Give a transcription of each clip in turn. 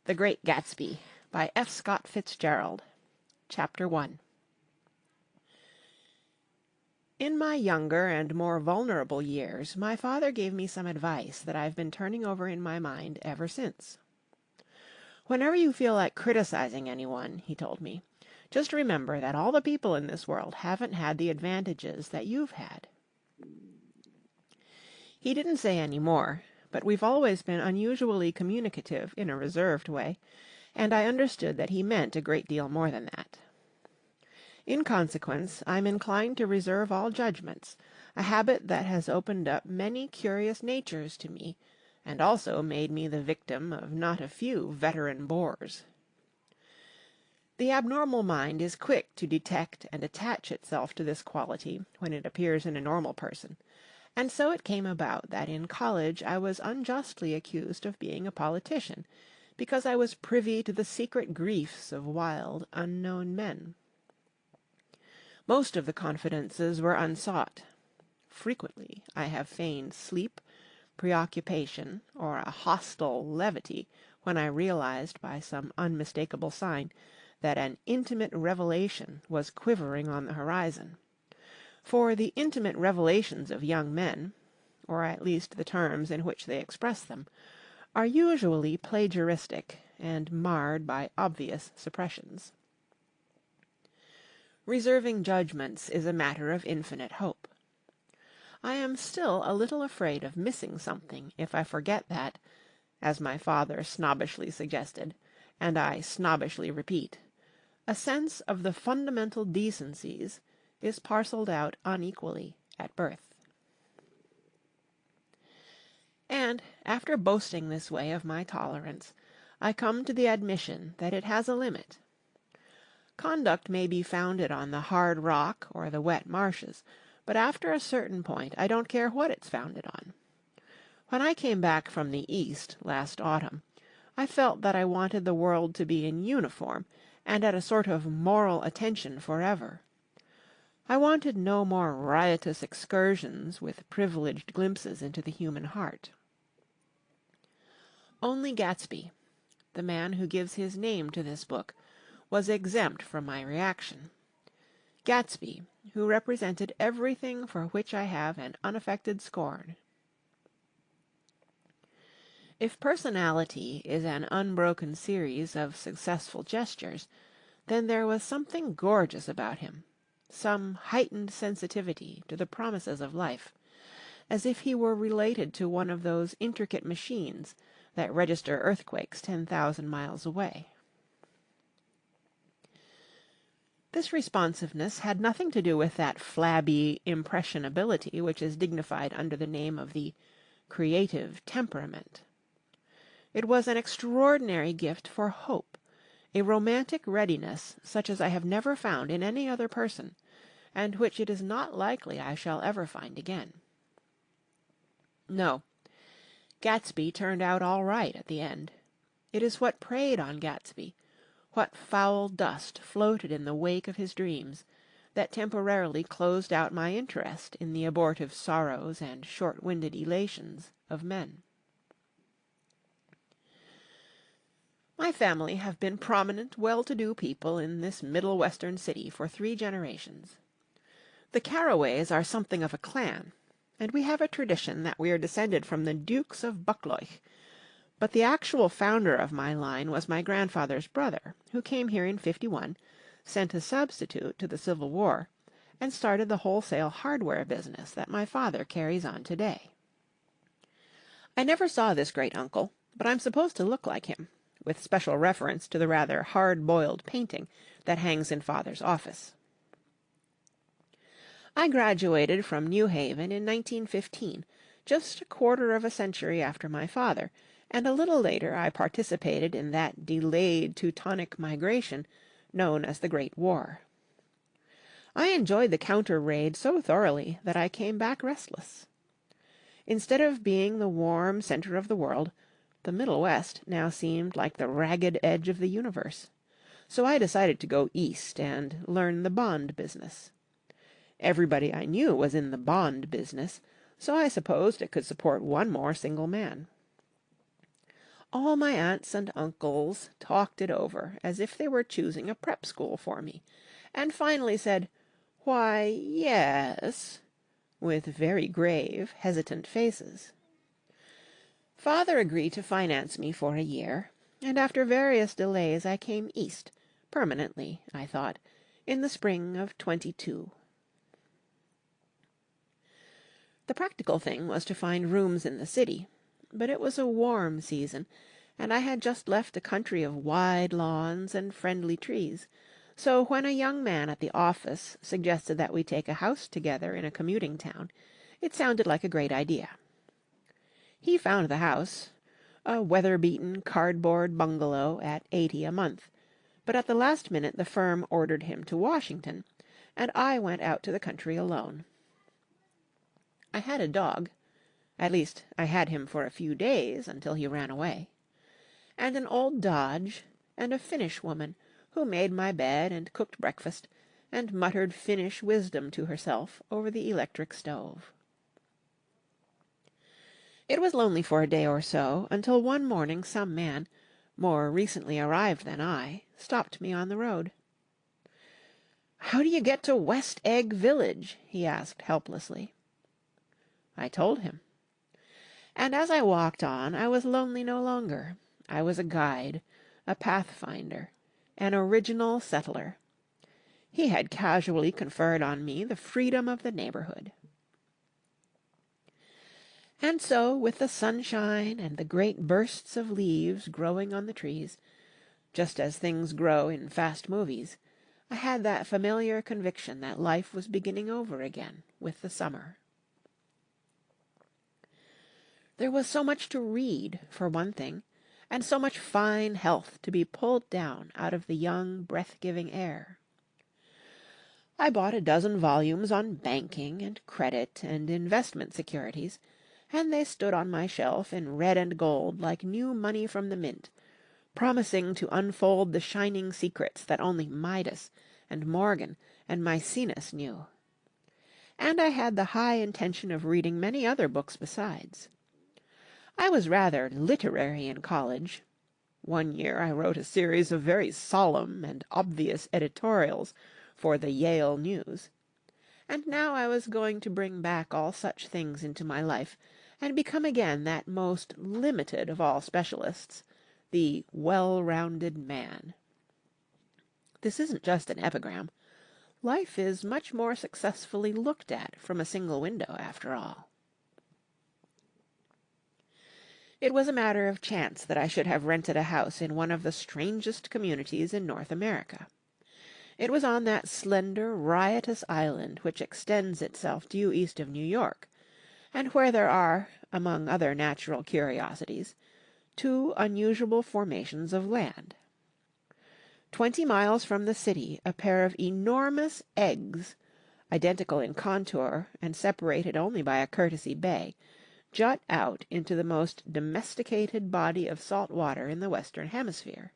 The Great Gatsby by F. Scott Fitzgerald. Chapter 1. In my younger and more vulnerable years, my father gave me some advice that I've been turning over in my mind ever since. Whenever you feel like criticizing anyone, he told me, just remember that all the people in this world haven't had the advantages that you've had. He didn't say any more, but we've always been unusually communicative in a reserved way, and I understood that he meant a great deal more than that. In consequence, I'm inclined to reserve all judgments, a habit that has opened up many curious natures to me, and also made me the victim of not a few veteran bores. The abnormal mind is quick to detect and attach itself to this quality when it appears in a normal person, and so it came about that in college I was unjustly accused of being a politician, because I was privy to the secret griefs of wild, unknown men. Most of the confidences were unsought. Frequently I have feigned sleep, preoccupation, or a hostile levity when I realized by some unmistakable sign that an intimate revelation was quivering on the horizon. For the intimate revelations of young men, or at least the terms in which they express them, are usually plagiaristic and marred by obvious suppressions. Reserving judgments is a matter of infinite hope. I am still a little afraid of missing something if I forget that, as my father snobbishly suggested, and I snobbishly repeat, a sense of the fundamental decencies is parcelled out unequally at birth. And, after boasting this way of my tolerance, I come to the admission that it has a limit. Conduct may be founded on the hard rock or the wet marshes, but after a certain point I don't care what it's founded on. When I came back from the East last autumn, I felt that I wanted the world to be in uniform and at a sort of moral attention forever. I wanted no more riotous excursions with privileged glimpses into the human heart. Only Gatsby, the man who gives his name to this book, was exempt from my reaction. Gatsby, who represented everything for which I have an unaffected scorn. If personality is an unbroken series of successful gestures, then there was something gorgeous about him, some heightened sensitivity to the promises of life, as if he were related to one of those intricate machines that register earthquakes 10,000 miles away. This responsiveness had nothing to do with that flabby impressionability which is dignified under the name of the creative temperament. It was an extraordinary gift for hope, a romantic readiness such as I have never found in any other person, and which it is not likely I shall ever find again. No, Gatsby turned out all right at the end. It is what preyed on Gatsby, what foul dust floated in the wake of his dreams, that temporarily closed out my interest in the abortive sorrows and short-winded elations of men. My family have been prominent, well-to-do people in this Middle Western city for 3 generations. The Carraways are something of a clan, and we have a tradition that we are descended from the Dukes of Buccleuch, but the actual founder of my line was my grandfather's brother, who came here in '51, sent a substitute to the Civil War, and started the wholesale hardware business that my father carries on today. I never saw this great-uncle, but I'm supposed to look like him, with special reference to the rather hard-boiled painting that hangs in Father's office. I graduated from New Haven in 1915, just a quarter of a century after my father, and a little later I participated in that delayed Teutonic migration known as the Great War. I enjoyed the counter-raid so thoroughly that I came back restless. Instead of being the warm center of the world, the Middle West now seemed like the ragged edge of the universe, so I decided to go east and learn the bond business. Everybody I knew was in the bond business, so I supposed it could support one more single man. All my aunts and uncles talked it over as if they were choosing a prep school for me, and finally said, "Why, yes," with very grave, hesitant faces. Father agreed to finance me for a year, and after various delays I came East, permanently, I thought, in the spring of '22. The practical thing was to find rooms in the city, but it was a warm season, and I had just left a country of wide lawns and friendly trees, so when a young man at the office suggested that we take a house together in a commuting town, it sounded like a great idea. He found the house, a weather-beaten cardboard bungalow at $80 a month, but at the last minute the firm ordered him to Washington, and I went out to the country alone. I had a dog, at least I had him for a few days until he ran away, and an old Dodge, and a Finnish woman who made my bed and cooked breakfast, and muttered Finnish wisdom to herself over the electric stove. It was lonely for a day or so, until one morning some man, more recently arrived than I, stopped me on the road. "How do you get to West Egg Village?" he asked helplessly. I told him. And as I walked on, I was lonely no longer. I was a guide, a pathfinder, an original settler. He had casually conferred on me the freedom of the neighborhood. And so, with the sunshine and the great bursts of leaves growing on the trees, just as things grow in fast movies, I had that familiar conviction that life was beginning over again with the summer. There was so much to read, for one thing, and so much fine health to be pulled down out of the young, breath-giving air. I bought a dozen volumes on banking and credit and investment securities, and they stood on my shelf in red and gold like new money from the mint, promising to unfold the shining secrets that only Midas and Morgan and Maecenas knew. And I had the high intention of reading many other books besides. I was rather literary in college. One year I wrote a series of very solemn and obvious editorials for the Yale News. And now I was going to bring back all such things into my life, and become again that most limited of all specialists, the well-rounded man. This isn't just an epigram. Life is much more successfully looked at from a single window, after all. It was a matter of chance that I should have rented a house in one of the strangest communities in North America. It was on that slender, riotous island which extends itself due east of New York, and where there are, among other natural curiosities, two unusual formations of land. 20 miles from the city a pair of enormous eggs, identical in contour and separated only by a courtesy bay, jut out into the most domesticated body of salt water in the Western Hemisphere,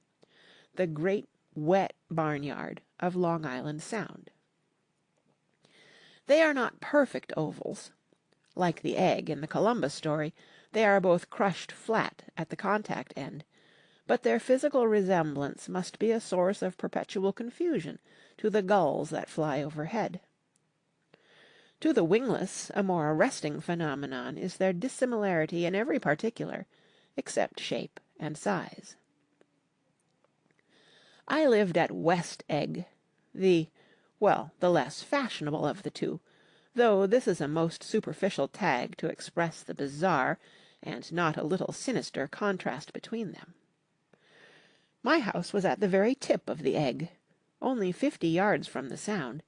the great wet barnyard of Long Island Sound. They are not perfect ovals. Like the egg in the Columbus story, they are both crushed flat at the contact end, but their physical resemblance must be a source of perpetual confusion to the gulls that fly overhead. To the wingless, a more arresting phenomenon is their dissimilarity in every particular, except shape and size. I lived at West Egg, the less fashionable of the two, though this is a most superficial tag to express the bizarre and not a little sinister contrast between them. My house was at the very tip of the egg, only 50 yards from the Sound,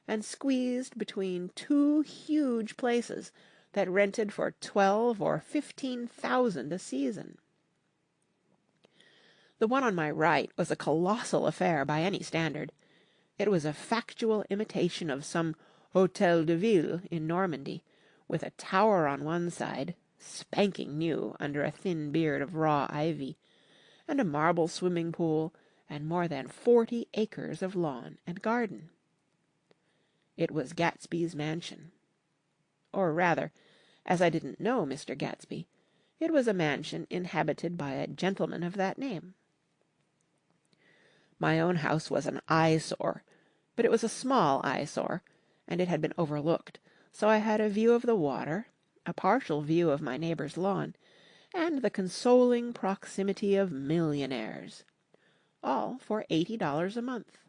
and squeezed between two huge places that rented for $12,000 or $15,000 a season. The one on my right was a colossal affair by any standard. It was a factual imitation of some Hôtel de Ville in Normandy, with a tower on one side, spanking new under a thin beard of raw ivy, and a marble swimming pool, and more than 40 acres of lawn and garden. It was Gatsby's mansion. Or rather, as I didn't know Mr. Gatsby, It was a mansion inhabited by a gentleman of that name. My own house was an eyesore, but it was a small eyesore, and it had been overlooked, so I had a view of the water, a partial view of my neighbour's lawn, and the consoling proximity of millionaires, all for $80 a month.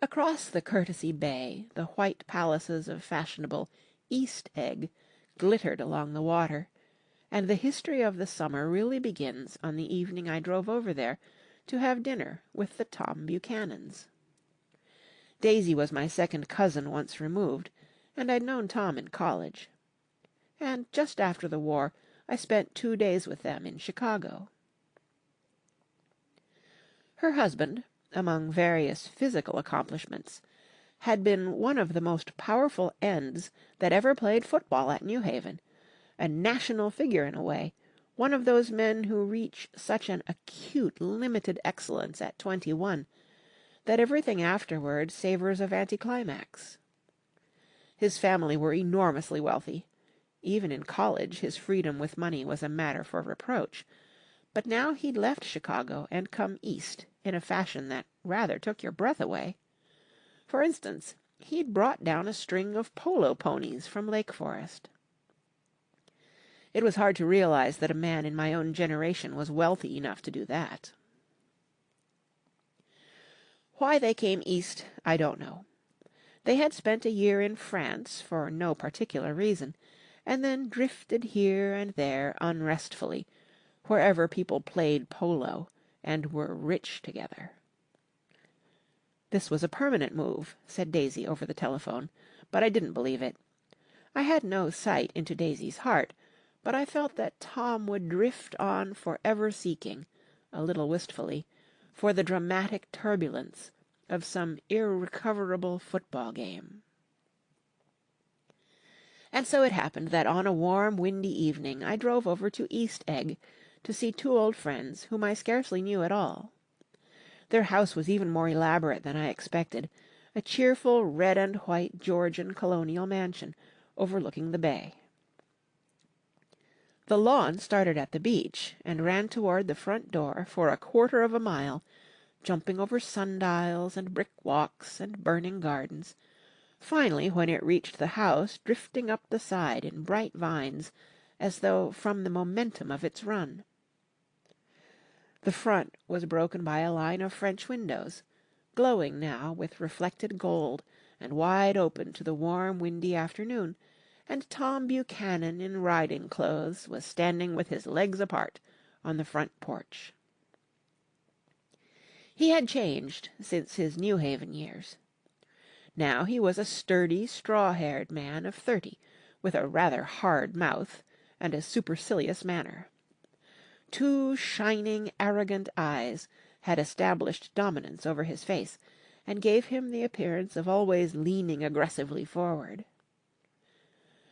Across the Courtesy Bay, the white palaces of fashionable East Egg glittered along the water, and the history of the summer really begins on the evening I drove over there to have dinner with the Tom Buchanans. Daisy was my second cousin once removed, and I'd known Tom in college. And just after the war, I spent 2 days with them in Chicago. Her husband, among various physical accomplishments, had been one of the most powerful ends that ever played football at New Haven, a national figure in a way, one of those men who reach such an acute limited excellence at 21 that everything afterward savours of anticlimax. His family were enormously wealthy. Even in college his freedom with money was a matter for reproach, but now he'd left Chicago and come east in a fashion that rather took your breath away. For instance, he'd brought down a string of polo ponies from Lake Forest. It was hard to realize that a man in my own generation was wealthy enough to do that. Why they came east, I don't know. They had spent a year in France for no particular reason, and then drifted here and there unrestfully, wherever people played polo and were rich together. This was a permanent move, said Daisy over the telephone, but I didn't believe it. I had no sight into Daisy's heart, but I felt that Tom would drift on forever seeking, a little wistfully, for the dramatic turbulence of some irrecoverable football game. And so it happened that on a warm, windy evening I drove over to East Egg to see 2 old friends whom I scarcely knew at all. Their house was even more elaborate than I expected, a cheerful red and white Georgian colonial mansion overlooking the bay. The lawn started at the beach and ran toward the front door for a quarter of a mile, jumping over sundials and brick walks and burning gardens, finally, when it reached the house, drifting up the side in bright vines, as though from the momentum of its run. The front was broken by a line of French windows, glowing now with reflected gold and wide open to the warm, windy afternoon, and Tom Buchanan in riding clothes was standing with his legs apart on the front porch. He had changed since his New Haven years. Now he was a sturdy, straw-haired man of 30, with a rather hard mouth and a supercilious manner. 2 shining, arrogant eyes had established dominance over his face, and gave him the appearance of always leaning aggressively forward.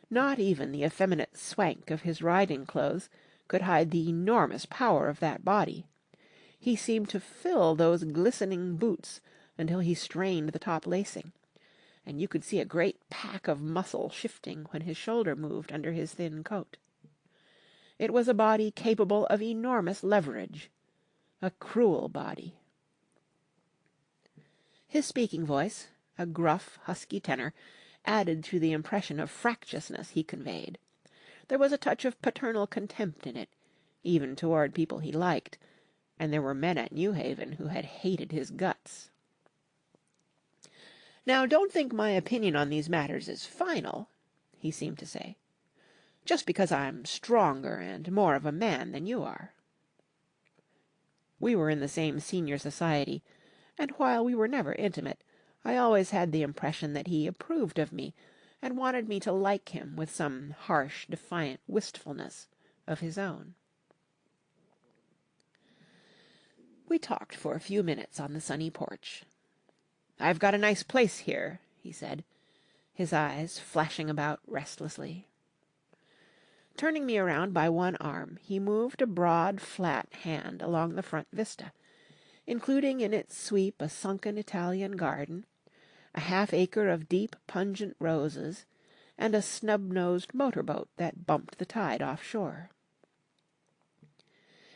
Not even the effeminate swank of his riding clothes could hide the enormous power of that body. He seemed to fill those glistening boots until he strained the top lacing, and you could see a great pack of muscle shifting when his shoulder moved under his thin coat. It was a body capable of enormous leverage, a cruel body. His speaking voice, a gruff, husky tenor, added to the impression of fractiousness he conveyed. There was a touch of paternal contempt in it, even toward people he liked, and there were men at New Haven who had hated his guts. "Now, don't think my opinion on these matters is final," he seemed to say, "just because I'm stronger and more of a man than you are." We were in the same senior society, and while we were never intimate, I always had the impression that he approved of me and wanted me to like him with some harsh, defiant wistfulness of his own. We talked for a few minutes on the sunny porch. "I've got a nice place here," he said, his eyes flashing about restlessly. Turning me around by one arm, he moved a broad, flat hand along the front vista, including in its sweep a sunken Italian garden, a half-acre of deep, pungent roses, and a snub-nosed motorboat that bumped the tide offshore.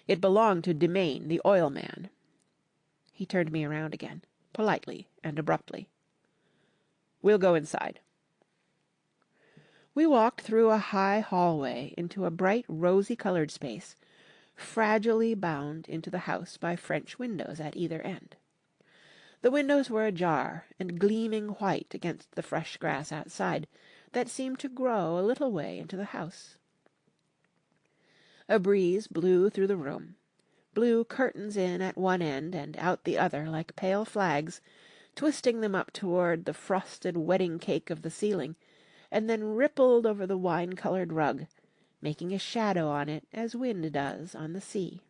It belonged to Demain, the oil man. He turned me around again, politely and abruptly. "We'll go inside." We walked through a high hallway into a bright rosy-coloured space, fragilely bound into the house by French windows at either end. The windows were ajar and gleaming white against the fresh grass outside, that seemed to grow a little way into the house. A breeze blew through the room, blew curtains in at one end and out the other like pale flags, twisting them up toward the frosted wedding cake of the ceiling, and then rippled over the wine-coloured rug, making a shadow on it as wind does on the sea.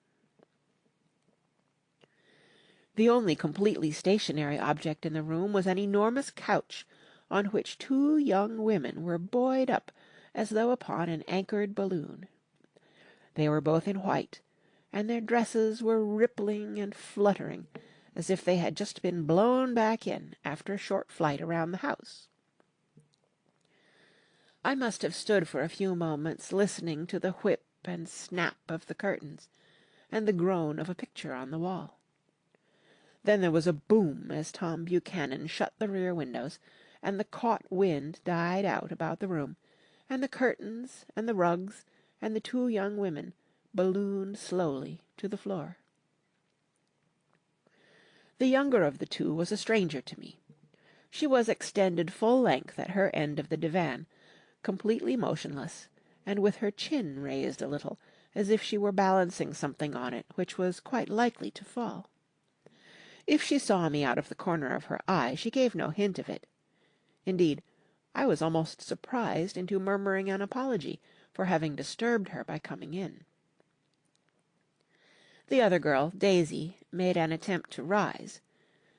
The only completely stationary object in the room was an enormous couch on which two young women were buoyed up as though upon an anchored balloon. They were both in white, and their dresses were rippling and fluttering as if they had just been blown back in after a short flight around the house. I must have stood for a few moments listening to the whip and snap of the curtains, and the groan of a picture on the wall. Then there was a boom as Tom Buchanan shut the rear windows, and the caught wind died out about the room, and the curtains and the rugs and the two young women ballooned slowly to the floor. The younger of the two was a stranger to me. She was extended full length at her end of the divan, completely motionless, and with her chin raised a little, as if she were balancing something on it which was quite likely to fall. If she saw me out of the corner of her eye, she gave no hint of it. Indeed, I was almost surprised into murmuring an apology for having disturbed her by coming in. The other girl, Daisy, made an attempt to rise.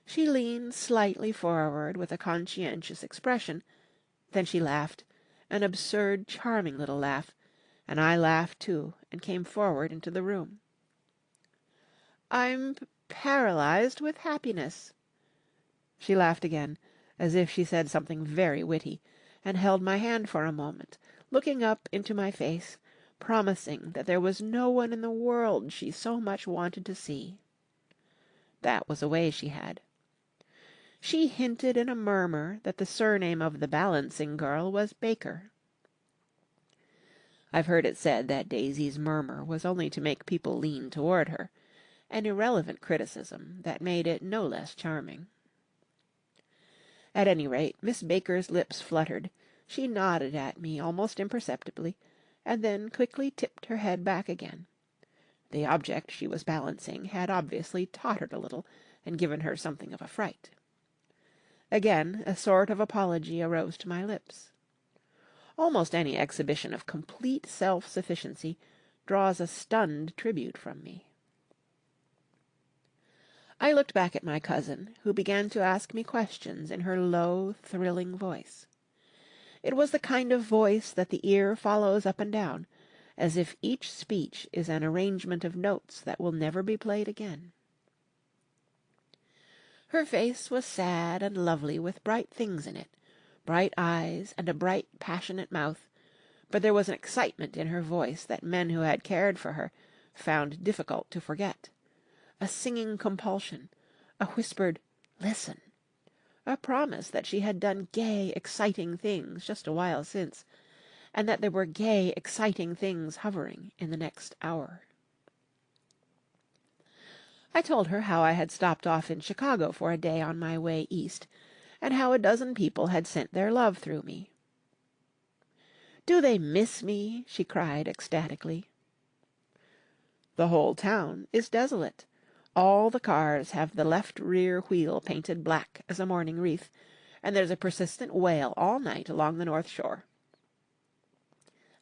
She leaned slightly forward with a conscientious expression. Then she laughed, an absurd, charming little laugh, and I laughed too, and came forward into the room. "I'm paralyzed with happiness." She laughed again, as if she said something very witty, and held my hand for a moment, looking up into my face, promising that there was no one in the world she so much wanted to see. That was a way she had. She hinted in a murmur that the surname of the balancing girl was Baker. I've heard it said that Daisy's murmur was only to make people lean toward her, an irrelevant criticism that made it no less charming. At any rate, Miss Baker's lips fluttered. She nodded at me almost imperceptibly, and then quickly tipped her head back again. The object she was balancing had obviously tottered a little and given her something of a fright. Again a sort of apology arose to my lips. Almost any exhibition of complete self-sufficiency draws a stunned tribute from me. I looked back at my cousin, who began to ask me questions in her low, thrilling voice. It was the kind of voice that the ear follows up and down, as if each speech is an arrangement of notes that will never be played again. Her face was sad and lovely with bright things in it, bright eyes and a bright, passionate mouth, but there was an excitement in her voice that men who had cared for her found difficult to forget. A singing compulsion, a whispered "Listen," a promise that she had done gay, exciting things just a while since, and that there were gay, exciting things hovering in the next hour. I told her how I had stopped off in Chicago for a day on my way east, and how a dozen people had sent their love through me. "Do they miss me?" she cried ecstatically. "The whole town is desolate. All the cars have the left rear wheel painted black as a mourning wreath, and there's a persistent wail all night along the North Shore."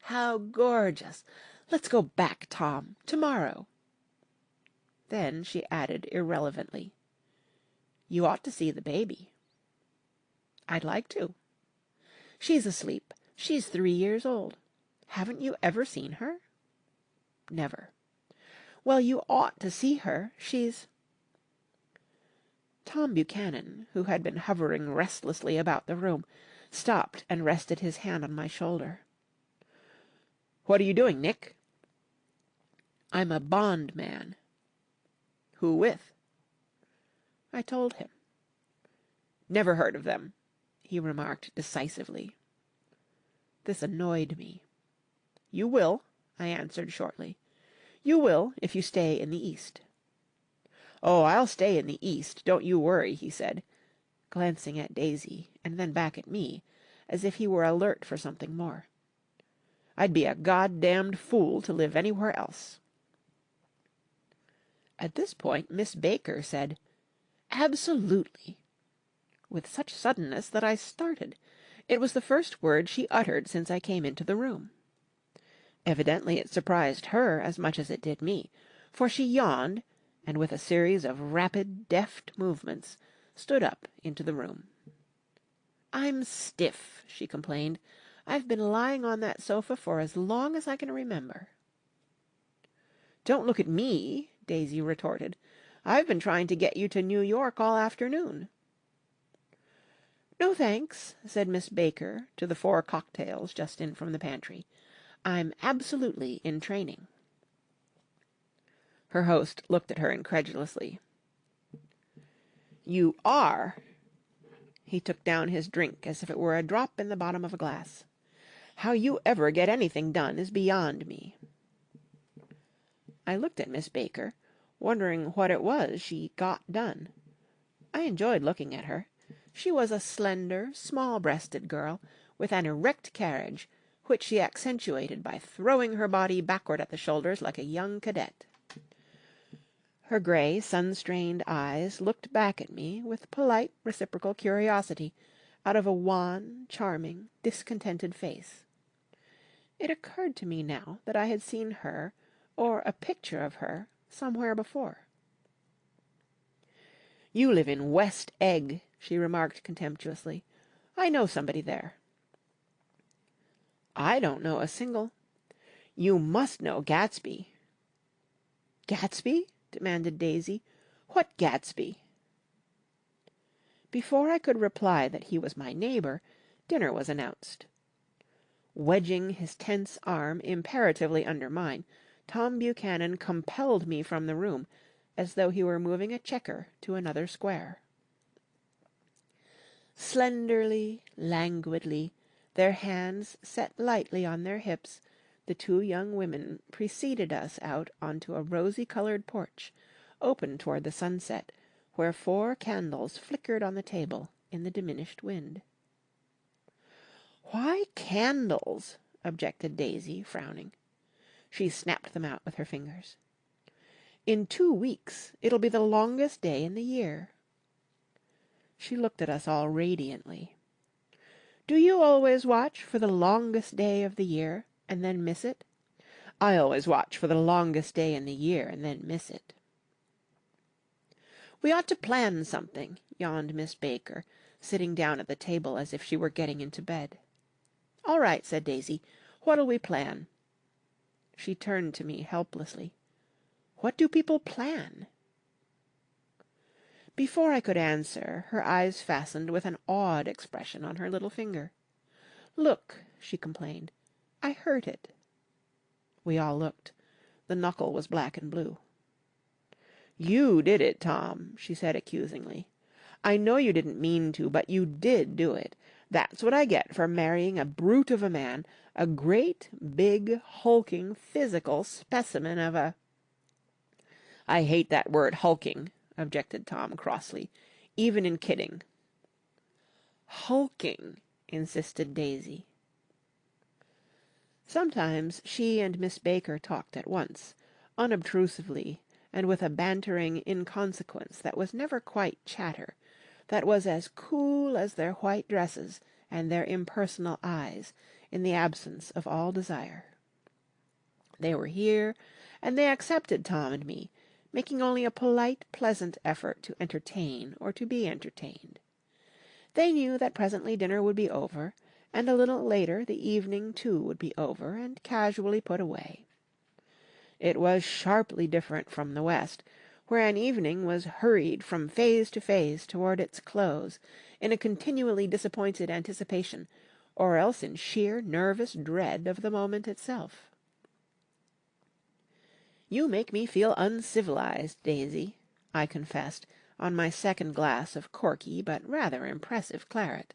"How gorgeous! Let's go back, Tom, tomorrow." Then she added irrelevantly, "You ought to see the baby." "I'd like to." "She's asleep. She's 3 years old. Haven't you ever seen her?" "Never." "Well, you ought to see her. She's—" Tom Buchanan, who had been hovering restlessly about the room, stopped and rested his hand on my shoulder. "What are you doing, Nick?" "I'm a bondman." "Who with?" I told him. "Never heard of them," he remarked decisively. This annoyed me. "You will," I answered shortly. "You will if you stay in the East." "Oh, I'll stay in the East, don't you worry," he said, glancing at Daisy and then back at me, as if he were alert for something more. "I'd be a goddamned fool to live anywhere else." At this point Miss Baker said, "Absolutely," with such suddenness that I started. It was the first word she uttered since I came into the room. Evidently it surprised her as much as it did me, for she yawned, and with a series of rapid, deft movements, stood up into the room. "I'm stiff," she complained. "I've been lying on that sofa for as long as I can remember." "Don't look at me," Daisy retorted. "I've been trying to get you to New York all afternoon." "No, thanks," said Miss Baker to the 4 cocktails just in from the pantry. "I'm absolutely in training." Her host looked at her incredulously. "You are?" He took down his drink as if it were a drop in the bottom of a glass. "How you ever get anything done is beyond me." I looked at Miss Baker, wondering what it was she got done. I enjoyed looking at her. She was a slender, small-breasted girl, with an erect carriage, which she accentuated by throwing her body backward at the shoulders like a young cadet. Her grey, sun-strained eyes looked back at me with polite, reciprocal curiosity out of a wan, charming, discontented face. It occurred to me now that I had seen her, or a picture of her, somewhere before. "You live in West Egg," she remarked contemptuously. "I know somebody there." "I don't know a single—" "You must know Gatsby." "Gatsby?" demanded Daisy. "What Gatsby?" Before I could reply that he was my neighbour, dinner was announced. Wedging his tense arm imperatively under mine, Tom Buchanan compelled me from the room, as though he were moving a checker to another square. Slenderly, languidly, their hands set lightly on their hips, the 2 young women preceded us out onto a rosy-coloured porch, open toward the sunset, where 4 candles flickered on the table in the diminished wind. "Why candles?" objected Daisy, frowning. She snapped them out with her fingers. "In 2 weeks it'll be the longest day in the year." She looked at us all radiantly. "Do you always watch for the longest day of the year, and then miss it? I always watch for the longest day in the year, and then miss it." "We ought to plan something," yawned Miss Baker, sitting down at the table as if she were getting into bed. "All right," said Daisy. "What'll we plan?" She turned to me helplessly. "What do people plan?" Before I could answer, her eyes fastened with an awed expression on her little finger. "Look," she complained. "I hurt it." We all looked. The knuckle was black and blue. "You did it, Tom," she said accusingly. "I know you didn't mean to, but you did do it. That's what I get for marrying a brute of a man, a great, big, hulking, physical specimen of a—" "I hate that word hulking," objected Tom crossly, "even in kidding." "Hulking," insisted Daisy. Sometimes she and Miss Baker talked at once, unobtrusively, and with a bantering inconsequence that was never quite chatter, that was as cool as their white dresses and their impersonal eyes in the absence of all desire. They were here, and they accepted Tom and me, making only a polite, pleasant effort to entertain or to be entertained. They knew that presently dinner would be over, and a little later the evening too would be over and casually put away. It was sharply different from the West, where an evening was hurried from phase to phase toward its close, in a continually disappointed anticipation, or else in sheer nervous dread of the moment itself. "You make me feel uncivilized, Daisy," I confessed, on my second glass of corky but rather impressive claret.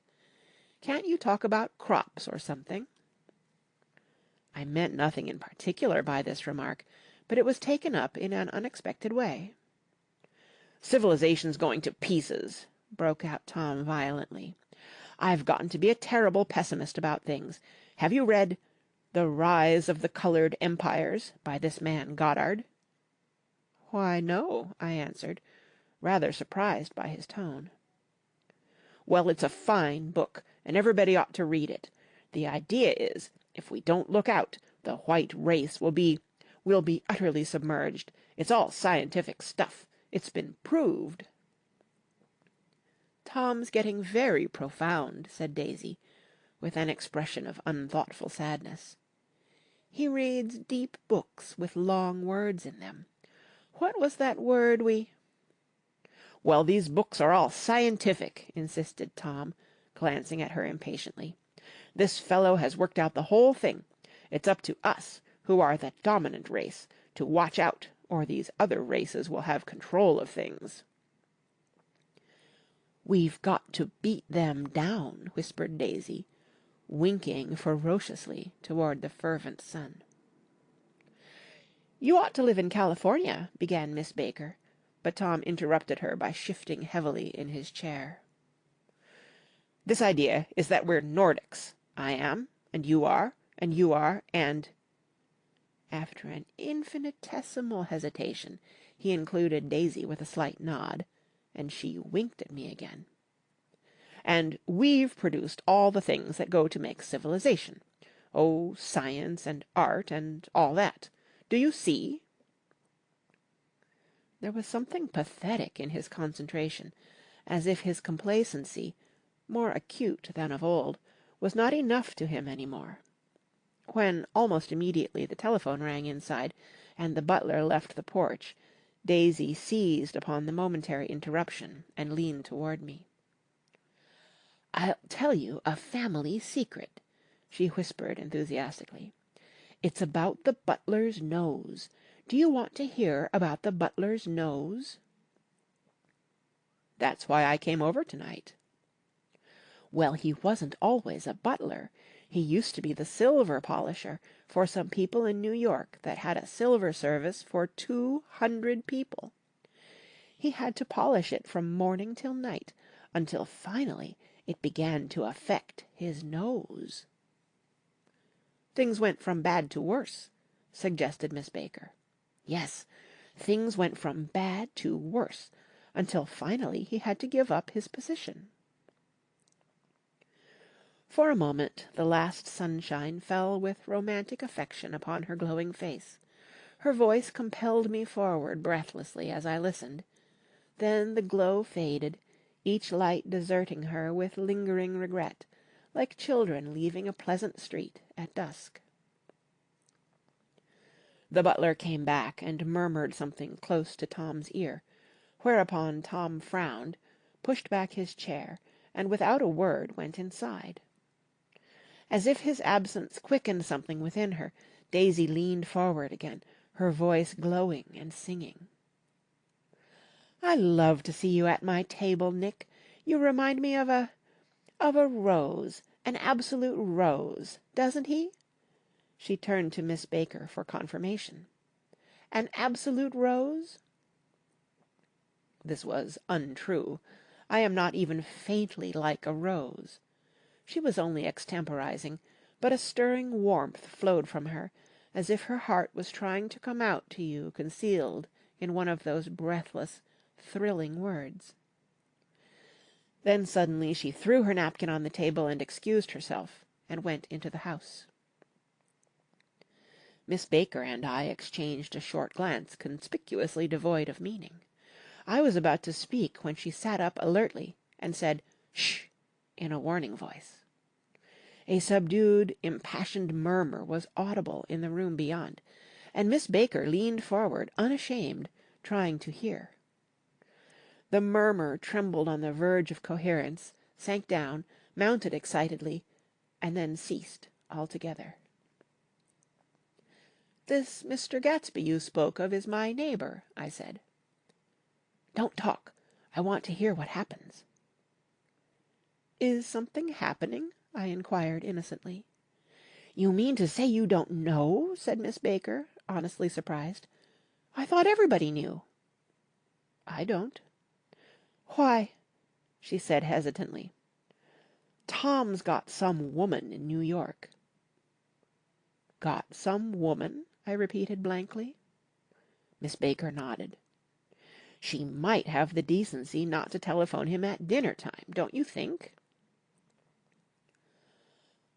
"Can't you talk about crops or something?" I meant nothing in particular by this remark, but it was taken up in an unexpected way. "Civilization's going to pieces," broke out Tom violently. "I've gotten to be a terrible pessimist about things. Have you read 'The Rise of the Colored Empires' by this man Goddard?" "Why, no," I answered, rather surprised by his tone. "Well, it's a fine book, and everybody ought to read it. The idea is, if we don't look out, the white race will be utterly submerged. It's all scientific stuff. It's been proved." "Tom's getting very profound," said Daisy, with an expression of unthoughtful sadness. "He reads deep books with long words in them. What was that word we—" "Well, these books are all scientific," insisted Tom, glancing at her impatiently. "This fellow has worked out the whole thing. It's up to us, who are the dominant race, to watch out, or these other races will have control of things." "We've got to beat them down," whispered Daisy, winking ferociously toward the fervent sun. "You ought to live in California," began Miss Baker, but Tom interrupted her by shifting heavily in his chair. "This idea is that we're Nordics. I am, and you are, and you are, and—" After an infinitesimal hesitation, he included Daisy with a slight nod, and she winked at me again. "And we've produced all the things that go to make civilization. Oh, science and art and all that. Do you see?" There was something pathetic in his concentration, as if his complacency, more acute than of old, was not enough to him any more. When, almost immediately, the telephone rang inside, and the butler left the porch, Daisy seized upon the momentary interruption and leaned toward me. "I'll tell you a family secret," she whispered enthusiastically. "It's about the butler's nose. Do you want to hear about the butler's nose?" "That's why I came over tonight." "Well, he wasn't always a butler. He used to be the silver polisher for some people in New York that had a silver service for 200 people. He had to polish it from morning till night, until finally it began to affect his nose." "Things went from bad to worse," suggested Miss Baker. "Yes, things went from bad to worse, until finally he had to give up his position." For a moment the last sunshine fell with romantic affection upon her glowing face. Her voice compelled me forward breathlessly as I listened. Then the glow faded, each light deserting her with lingering regret, like children leaving a pleasant street at dusk. The butler came back and murmured something close to Tom's ear, whereupon Tom frowned, pushed back his chair, and without a word went inside. As if his absence quickened something within her, Daisy leaned forward again, her voice glowing and singing. "I love to see you at my table, Nick. You remind me of a rose, an absolute rose, doesn't he?" She turned to Miss Baker for confirmation. "An absolute rose?" This was untrue. I am not even faintly like a rose. She was only extemporizing, but a stirring warmth flowed from her, as if her heart was trying to come out to you concealed in one of those breathless, thrilling words. Then suddenly she threw her napkin on the table and excused herself, and went into the house. Miss Baker and I exchanged a short glance conspicuously devoid of meaning. I was about to speak when she sat up alertly and said, "Shh!" in a warning voice. A subdued, impassioned murmur was audible in the room beyond, and Miss Baker leaned forward unashamed, trying to hear. The murmur trembled on the verge of coherence, sank down, mounted excitedly, and then ceased altogether. "This Mr. Gatsby you spoke of is my neighbor," I said. "Don't talk. I want to hear what happens." "Is something happening?" I inquired innocently. "You mean to say you don't know?" said Miss Baker, honestly surprised. "I thought everybody knew." "I don't." "Why," she said hesitantly, "Tom's got some woman in New York." "Got some woman?" I repeated blankly. Miss Baker nodded. "She might have the decency not to telephone him at dinner time, don't you think?"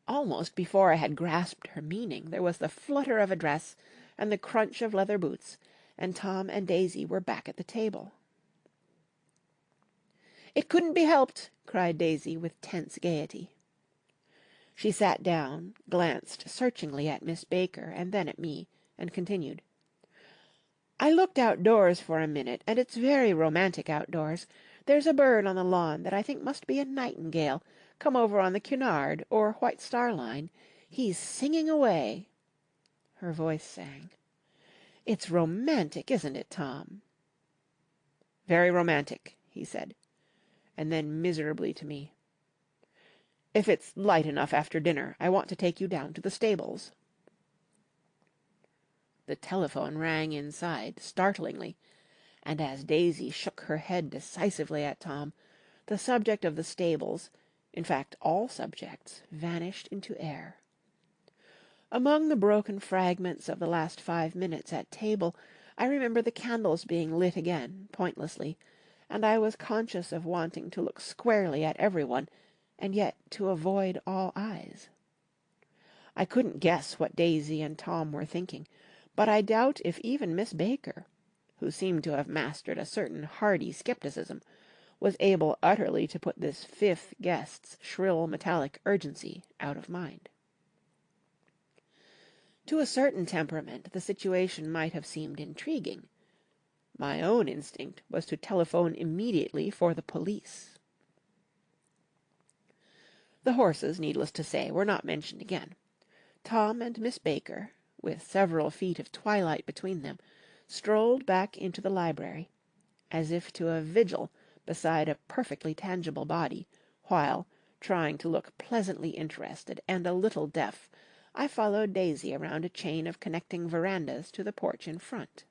Almost before I had grasped her meaning, there was the flutter of a dress and the crunch of leather boots, and Tom and Daisy were back at the table. "It couldn't be helped!" cried Daisy with tense gaiety. She sat down, glanced searchingly at Miss Baker and then at me, and continued. "I looked outdoors for a minute, and it's very romantic outdoors. There's a bird on the lawn that I think must be a nightingale, come over on the Cunard or White Star Line. He's singing away." Her voice sang. "It's romantic, isn't it, Tom?" "Very romantic," he said, and then miserably to me, "If it's light enough after dinner, I want to take you down to the stables." The telephone rang inside, startlingly, and as Daisy shook her head decisively at Tom, the subject of the stables, in fact all subjects, vanished into air. Among the broken fragments of the last 5 minutes at table, I remember the candles being lit again, pointlessly, and I was conscious of wanting to look squarely at everyone, and yet to avoid all eyes. I couldn't guess what Daisy and Tom were thinking, but I doubt if even Miss Baker, who seemed to have mastered a certain hardy skepticism, was able utterly to put this fifth guest's shrill metallic urgency out of mind. To a certain temperament, the situation might have seemed intriguing. My own instinct was to telephone immediately for the police. The horses, needless to say, were not mentioned again. Tom and Miss Baker, with several feet of twilight between them, strolled back into the library, as if to a vigil beside a perfectly tangible body, while, trying to look pleasantly interested and a little deaf, I followed Daisy around a chain of connecting verandas to the porch in front.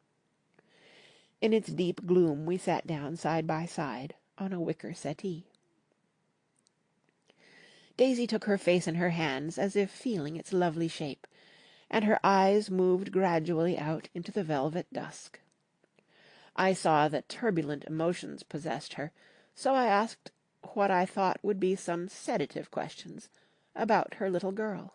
In its deep gloom we sat down side by side on a wicker settee. Daisy took her face in her hands as if feeling its lovely shape, and her eyes moved gradually out into the velvet dusk. I saw that turbulent emotions possessed her, so I asked what I thought would be some sedative questions about her little girl.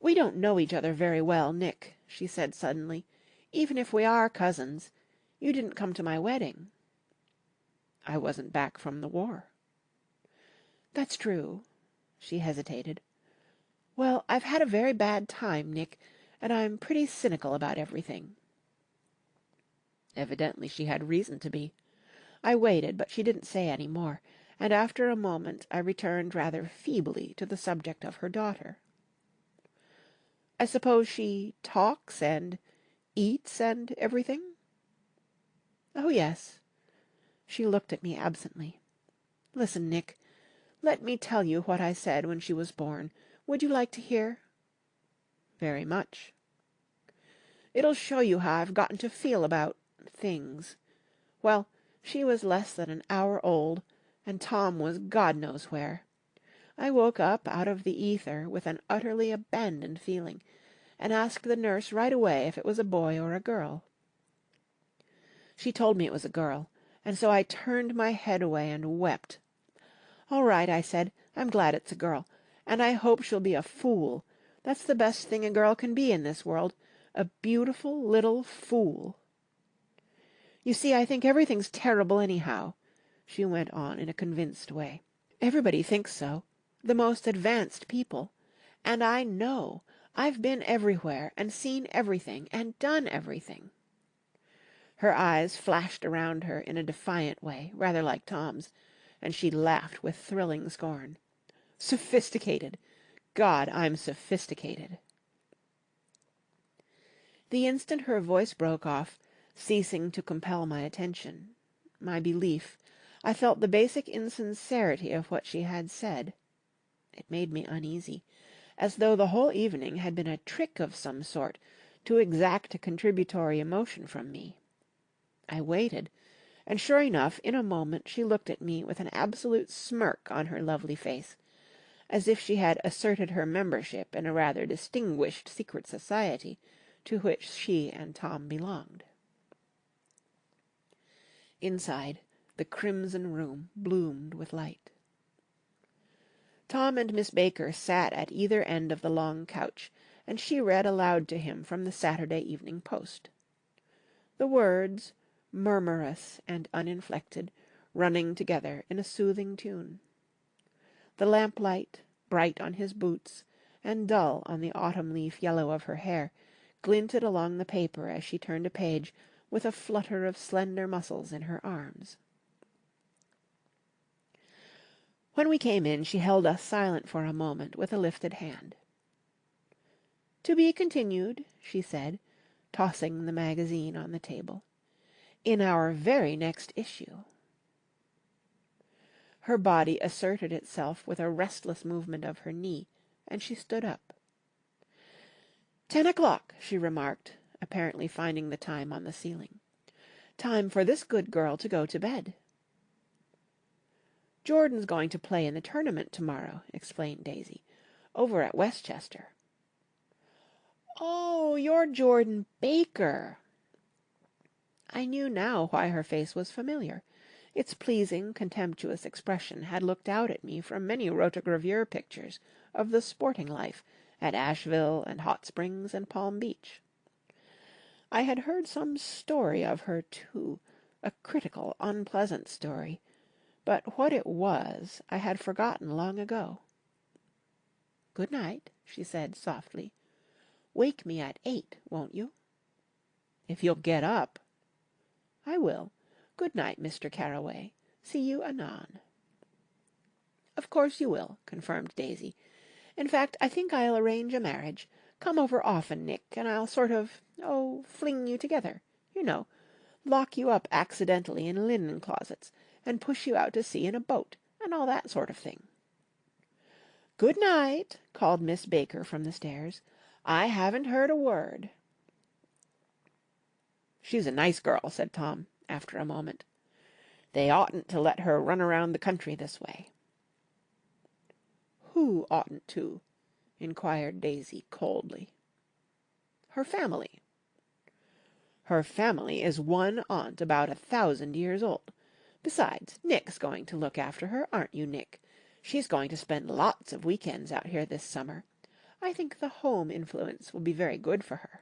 "We don't know each other very well, Nick," she said suddenly. "Even if we are cousins, you didn't come to my wedding." "I wasn't back from the war." "That's true." She hesitated. "Well, I've had a very bad time, Nick, and I'm pretty cynical about everything." Evidently she had reason to be. I waited, but she didn't say any more, and after a moment I returned rather feebly to the subject of her daughter. "I suppose she talks and eats and everything?" "Oh, yes." She looked at me absently. "Listen, Nick. Let me tell you what I said when she was born. Would you like to hear?" "Very much." "It'll show you how I've gotten to feel about things. Well, she was less than an hour old, and Tom was God knows where. I woke up out of the ether with an utterly abandoned feeling, and asked the nurse right away if it was a boy or a girl. She told me it was a girl, and so I turned my head away and wept. 'All right,' I said, 'I'm glad it's a girl, and I hope she'll be a fool. That's the best thing a girl can be in this world, a beautiful little fool.' You see, I think everything's terrible anyhow," she went on in a convinced way. "Everybody thinks so, the most advanced people. And I know. I've been everywhere, and seen everything, and done everything. Her eyes flashed around her in a defiant way, rather like Tom's, and she laughed with thrilling scorn. Sophisticated! God, I'm sophisticated! The instant her voice broke off, ceasing to compel my attention, my belief, I felt the basic insincerity of what she had said. It made me uneasy, as though the whole evening had been a trick of some sort to exact a contributory emotion from me. I waited, and sure enough, in a moment she looked at me with an absolute smirk on her lovely face, as if she had asserted her membership in a rather distinguished secret society to which she and Tom belonged. Inside, the crimson room bloomed with light. Tom and Miss Baker sat at either end of the long couch, and she read aloud to him from the Saturday Evening Post. The words, murmurous and uninflected, running together in a soothing tune. The lamplight, bright on his boots, and dull on the autumn-leaf yellow of her hair, glinted along the paper as she turned a page with a flutter of slender muscles in her arms. When we came in, she held us silent for a moment with a lifted hand. "To be continued," she said, tossing the magazine on the table, "in our very next issue." Her body asserted itself with a restless movement of her knee, and she stood up. 10 o'clock, she remarked, apparently finding the time on the ceiling. "Time for this good girl to go to bed." "Jordan's going to play in the tournament tomorrow," explained Daisy, "over at Westchester." "Oh, you're Jordan Baker!" I knew now why her face was familiar. Its pleasing, contemptuous expression had looked out at me from many rotogravure pictures of the sporting life at Asheville and Hot Springs and Palm Beach. I had heard some story of her, too, a critical, unpleasant story, but what it was I had forgotten long ago. "Good night," she said softly. "Wake me at 8, won't you?" "If you'll get up." "I will. Good night, Mr. Carroway. See you anon." "Of course you will," confirmed Daisy. "In fact, I think I'll arrange a marriage. Come over often, Nick, and I'll sort of, fling you together. You know, lock you up accidentally in linen closets, and push you out to sea in a boat, and all that sort of thing." "Good night," called Miss Baker from the stairs. "I haven't heard a word." "She's a nice girl," said Tom, after a moment. "They oughtn't to let her run around the country this way." "Who oughtn't to?" inquired Daisy coldly. "Her family." "Her family is one aunt about 1,000 years old. Besides, Nick's going to look after her, aren't you, Nick? She's going to spend lots of weekends out here this summer. I think the home influence will be very good for her."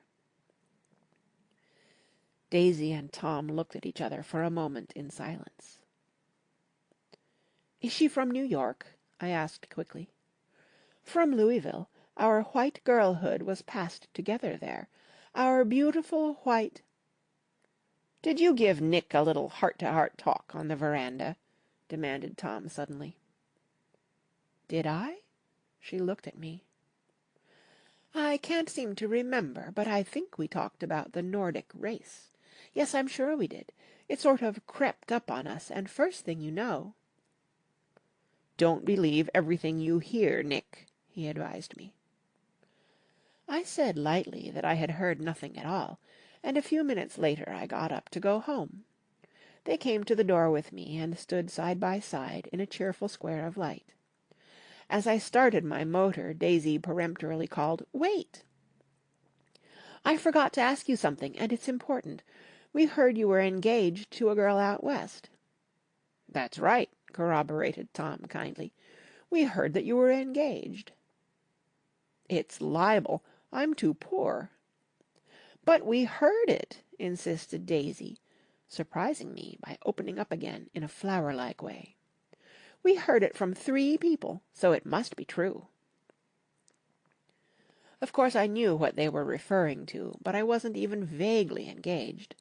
Daisy and Tom looked at each other for a moment in silence. "Is she from New York?" I asked quickly. "From Louisville. Our white girlhood was passed together there. Our beautiful white—" "Did you give Nick a little heart-to-heart talk on the veranda?" demanded Tom suddenly. "Did I?" She looked at me. "I can't seem to remember, but I think we talked about the Nordic race. Yes, I'm sure we did. It sort of crept up on us, and first thing you know—" "Don't believe everything you hear, Nick," he advised me. I said lightly that I had heard nothing at all, and a few minutes later I got up to go home. They came to the door with me and stood side by side in a cheerful square of light. As I started my motor, Daisy peremptorily called, "Wait!" "I forgot to ask you something, and it's important. We heard you were engaged to a girl out west." "That's right," corroborated Tom kindly. "We heard that you were engaged." "It's libel. I'm too poor." "But we heard it," insisted Daisy, surprising me by opening up again in a flower-like way. "We heard it from 3 people, so it must be true." Of course I knew what they were referring to, but I wasn't even vaguely engaged.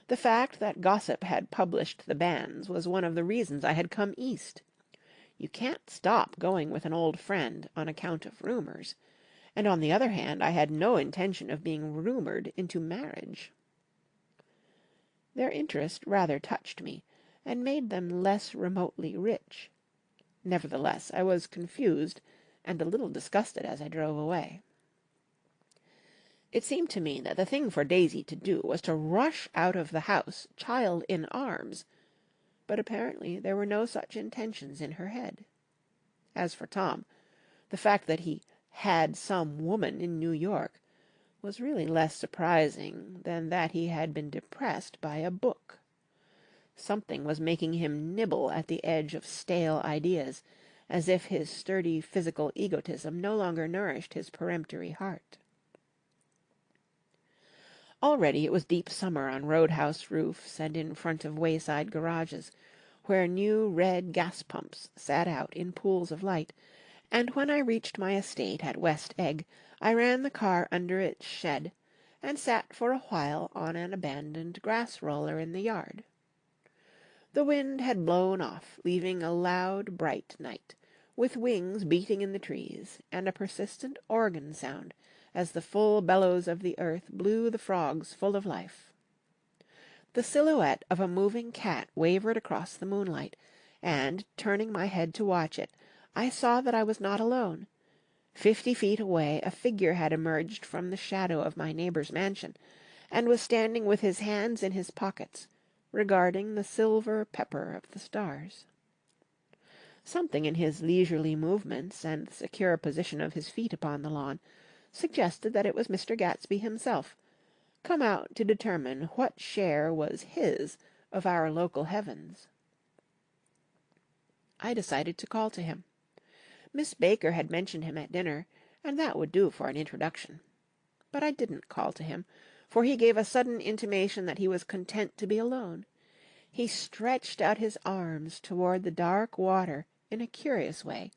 The fact that gossip had published the banns was one of the reasons I had come East. You can't stop going with an old friend on account of rumours, and on the other hand I had no intention of being rumoured into marriage. Their interest rather touched me, and made them less remotely rich. Nevertheless, I was confused and a little disgusted as I drove away. It seemed to me that the thing for Daisy to do was to rush out of the house, child in arms, but apparently there were no such intentions in her head. As for Tom, the fact that he had some woman in New York was really less surprising than that he had been depressed by a book. Something was making him nibble at the edge of stale ideas, as if his sturdy physical egotism no longer nourished his peremptory heart. Already it was deep summer on roadhouse roofs and in front of wayside garages, where new red gas pumps sat out in pools of light, and when I reached my estate at West Egg, I ran the car under its shed, and sat for a while on an abandoned grass-roller in the yard. The wind had blown off, leaving a loud, bright night, with wings beating in the trees, and a persistent organ sound as the full bellows of the earth blew the frogs full of life. The silhouette of a moving cat wavered across the moonlight, and, turning my head to watch it, I saw that I was not alone. 50 feet away a figure had emerged from the shadow of my neighbour's mansion, and was standing with his hands in his pockets, regarding the silver pepper of the stars. Something in his leisurely movements and the secure position of his feet upon the lawn suggested that it was Mr. Gatsby himself, come out to determine what share was his of our local heavens. I decided to call to him. Miss Baker had mentioned him at dinner, and that would do for an introduction. But I didn't call to him, for he gave a sudden intimation that he was content to be alone. He stretched out his arms toward the dark water in a curious way,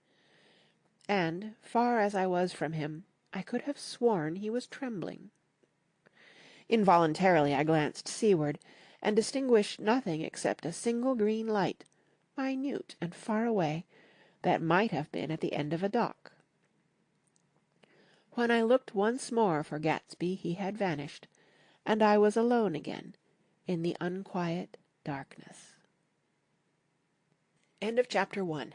and, far as I was from him, I could have sworn he was trembling. Involuntarily I glanced seaward, and distinguished nothing except a single green light, minute and far away, that might have been at the end of a dock. When I looked once more for Gatsby, he had vanished, and I was alone again in the unquiet darkness. End of chapter 1.